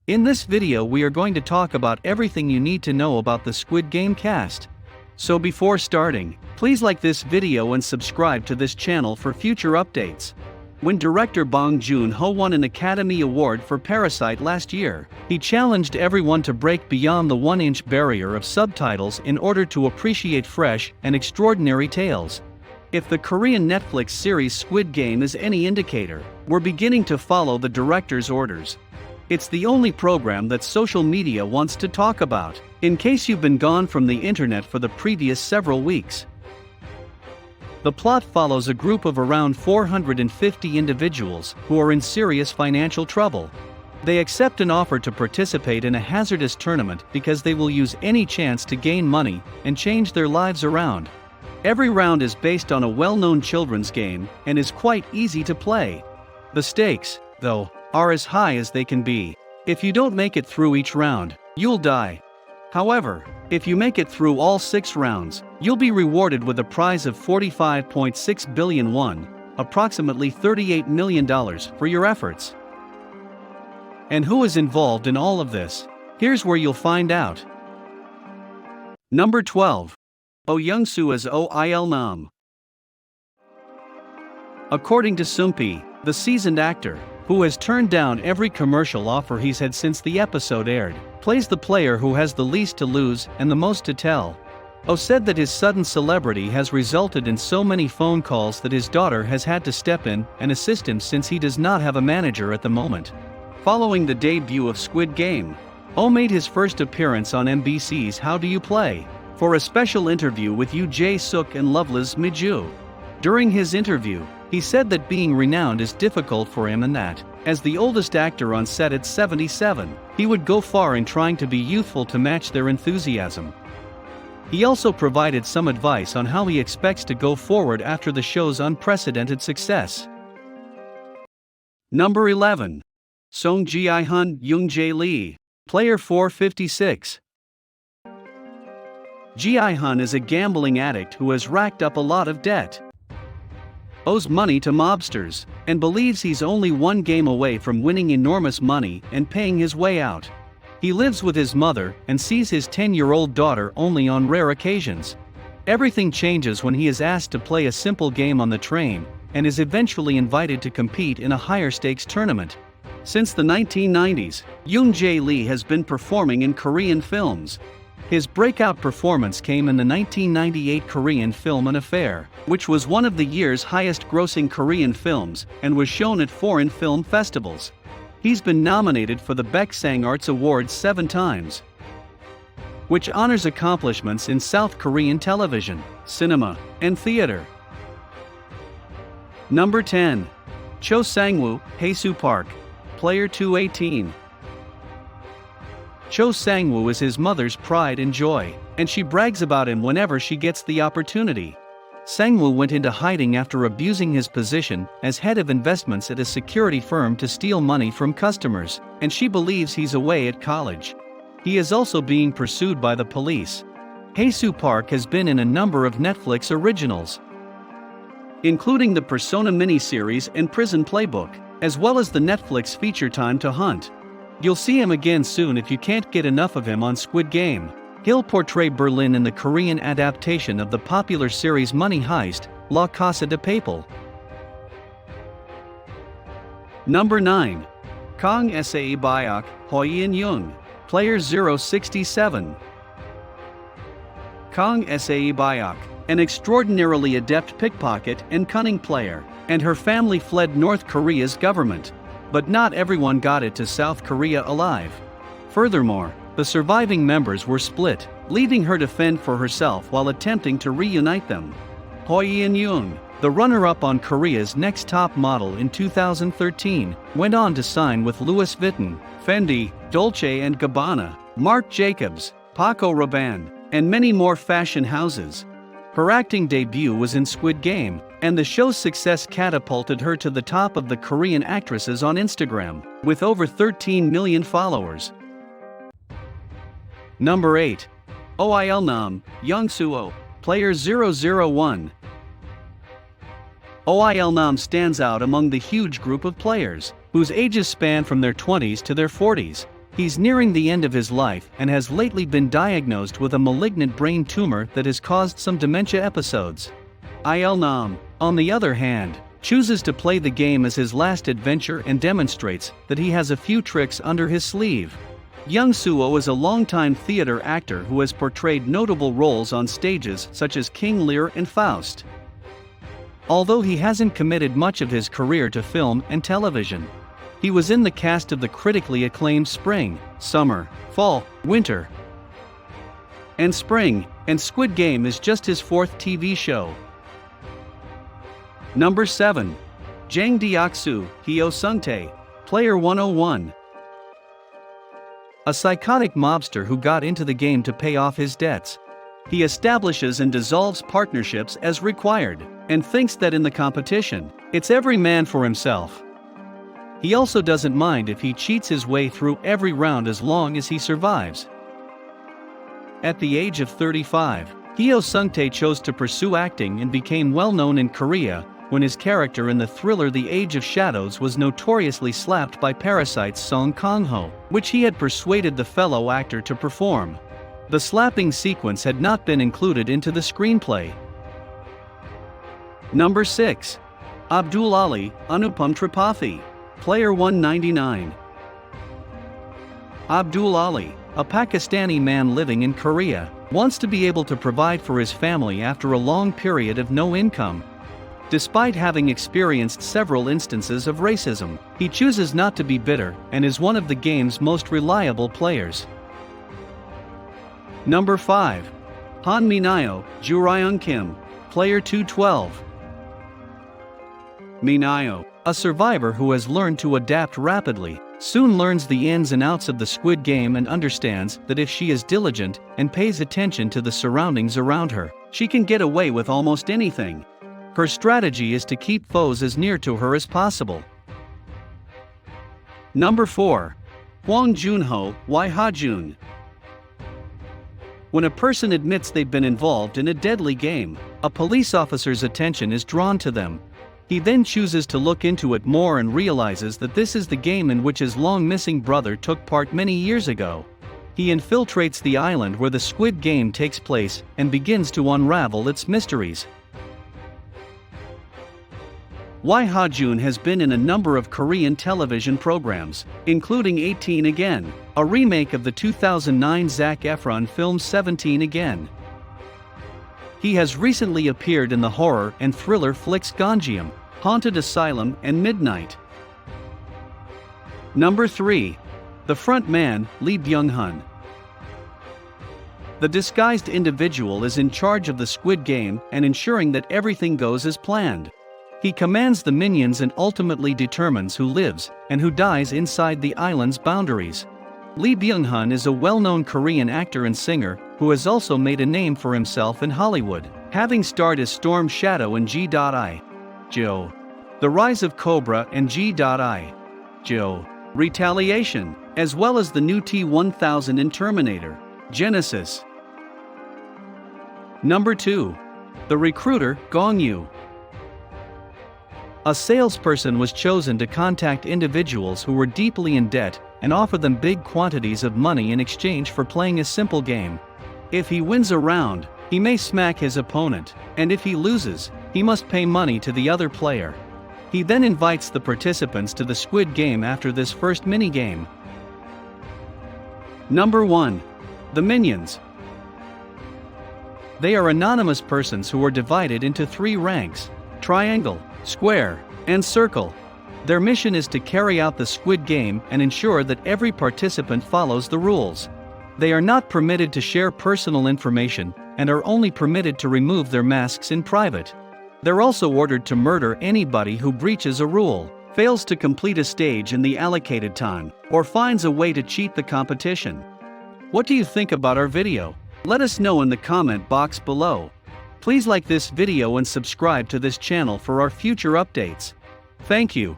In this video we are going to talk about everything you need to know about the Squid Game cast. So before starting, please like this video and subscribe to this channel for future updates. When director Bong Joon-ho won an Academy Award for Parasite last year, he challenged everyone to break beyond the 1-inch barrier of subtitles in order to appreciate fresh and extraordinary tales. If the Korean Netflix series Squid Game is any indicator, we're beginning to follow the director's orders. It's the only program that social media wants to talk about, in case you've been gone from the internet for the previous several weeks. The plot follows a group of around 450 individuals who are in serious financial trouble. They accept an offer to participate in a hazardous tournament because they will use any chance to gain money and change their lives around. Every round is based on a well-known children's game and is quite easy to play. The stakes, though, are as high as they can be. If you don't make it through each round, you'll die. However, if you make it through all 6 rounds, you'll be rewarded with a prize of 45.6 billion won, approximately $38 million, for your efforts. And who is involved in all of this? Here's where you'll find out. Number 12. Oh Young-soo as Oh Nam. According to Soompi, the seasoned actor, who has turned down every commercial offer he's had since the episode aired, plays the player who has the least to lose and the most to tell. Oh said that his sudden celebrity has resulted in so many phone calls that his daughter has had to step in and assist him since he does not have a manager at the moment. Following the debut of Squid Game, Oh made his first appearance on MBC's How Do You Play? For a special interview with Yoo Jae-suk and Loveless Miju. During his interview, he said that being renowned is difficult for him and that, as the oldest actor on set at 77, he would go far in trying to be youthful to match their enthusiasm. He also provided some advice on how he expects to go forward after the show's unprecedented success. Number 11. Song Ji-hyun Young Jae Lee, player 456. Ji-hyun is a gambling addict who has racked up a lot of debt, owes money to mobsters, and believes he's only one game away from winning enormous money and paying his way out. He lives with his mother and sees his 10-year-old daughter only on rare occasions. Everything changes when he is asked to play a simple game on the train, and is eventually invited to compete in a higher-stakes tournament. Since the 1990s, Young Jae Lee has been performing in Korean films. His breakout performance came in the 1998 Korean film An Affair, which was one of the year's highest-grossing Korean films and was shown at foreign film festivals. He's been nominated for the Baeksang Arts Award 7 times, which honors accomplishments in South Korean television, cinema, and theater. Number 10. Cho Sang-woo, Haesoo Park, player 218. Cho Sang-woo is his mother's pride and joy, and she brags about him whenever she gets the opportunity. Sang-woo went into hiding after abusing his position as head of investments at a security firm to steal money from customers, and she believes he's away at college. He is also being pursued by the police. Haesoo Park has been in a number of Netflix originals, including the Persona miniseries and Prison Playbook, as well as the Netflix feature Time to Hunt. You'll see him again soon if you can't get enough of him on Squid Game. He'll portray Berlin in the Korean adaptation of the popular series Money Heist, La Casa de Papel. Number 9. Kang Sae Byok, Hoyin Young, player 067. Kang Sae Byok, an extraordinarily adept pickpocket and cunning player, and her family fled North Korea's government. But not everyone got it to South Korea alive. Furthermore, the surviving members were split, leaving her to fend for herself while attempting to reunite them. Hoyin Young, the runner-up on Korea's Next Top Model in 2013, went on to sign with Louis Vuitton, Fendi, Dolce & Gabbana, Marc Jacobs, Paco Rabanne, and many more fashion houses. Her acting debut was in Squid Game, and the show's success catapulted her to the top of the Korean actresses on Instagram, with over 13 million followers. Number 8. Oh Nam, Young-soo, player 001. Oh Nam stands out among the huge group of players, whose ages span from their 20s to their 40s. He's nearing the end of his life and has lately been diagnosed with a malignant brain tumor that has caused some dementia episodes. Il-nam, on the other hand, chooses to play the game as his last adventure and demonstrates that he has a few tricks under his sleeve. Young Suo is a longtime theater actor who has portrayed notable roles on stages such as King Lear and Faust. Although he hasn't committed much of his career to film and television, he was in the cast of the critically acclaimed Spring, Summer, Fall, Winter, and Spring, and Squid Game is just his fourth TV show. Number 7. Jang Deoksu, Hyo Sung-tae, Player 101. A psychotic mobster who got into the game to pay off his debts. He establishes and dissolves partnerships as required, and thinks that in the competition, it's every man for himself. He also doesn't mind if he cheats his way through every round as long as he survives. At the age of 35, Hyo Sung-tae chose to pursue acting and became well known in Korea when his character in the thriller The Age of Shadows was notoriously slapped by parasites Song Kang-ho, which he had persuaded the fellow actor to perform. The slapping sequence had not been included into the screenplay. Number 6. Abdul Ali, Anupam Tripathi, Player 199. Abdul Ali, a Pakistani man living in Korea, wants to be able to provide for his family after a long period of no income. Despite having experienced several instances of racism, he chooses not to be bitter and is one of the game's most reliable players. Number 5. Han Minayo, Juryeong Kim, Player 212. Minayo, a survivor who has learned to adapt rapidly, soon learns the ins and outs of the Squid Game and understands that if she is diligent and pays attention to the surroundings around her, she can get away with almost anything. Her strategy is to keep foes as near to her as possible. Number 4. Hwang Junho, Wai Ha-jun. When a person admits they've been involved in a deadly game, a police officer's attention is drawn to them. He then chooses to look into it more and realizes that this is the game in which his long-missing brother took part many years ago. He infiltrates the island where the Squid Game takes place and begins to unravel its mysteries. Wai Ha-jun has been in a number of Korean television programs, including 18 Again, a remake of the 2009 Zac Efron film 17 Again. He has recently appeared in the horror and thriller flicks Gonjiam, Haunted Asylum and Midnight. Number 3. The front man, Lee Byung-hun. The disguised individual is in charge of the Squid Game and ensuring that everything goes as planned. He commands the minions and ultimately determines who lives and who dies inside the island's boundaries. Lee Byung-hun is a well-known Korean actor and singer who has also made a name for himself in Hollywood, having starred as Storm Shadow in G.I. Joe, The Rise of Cobra and G.I. Joe, Retaliation, as well as the new T-1000 in Terminator, Genesis. Number 2. The recruiter, Gong Yu. A salesperson was chosen to contact individuals who were deeply in debt and offer them big quantities of money in exchange for playing a simple game. If he wins a round, he may smack his opponent, and if he loses, he must pay money to the other player. He then invites the participants to the Squid Game after this first minigame. Number 1. The Minions. They are anonymous persons who are divided into 3 ranks: triangle, square, and circle. Their mission is to carry out the Squid Game and ensure that every participant follows the rules. They are not permitted to share personal information and are only permitted to remove their masks in private. They're also ordered to murder anybody who breaches a rule, fails to complete a stage in the allocated time, or finds a way to cheat the competition. What do you think about our video? Let us know in the comment box below. Please like this video and subscribe to this channel for our future updates. Thank you.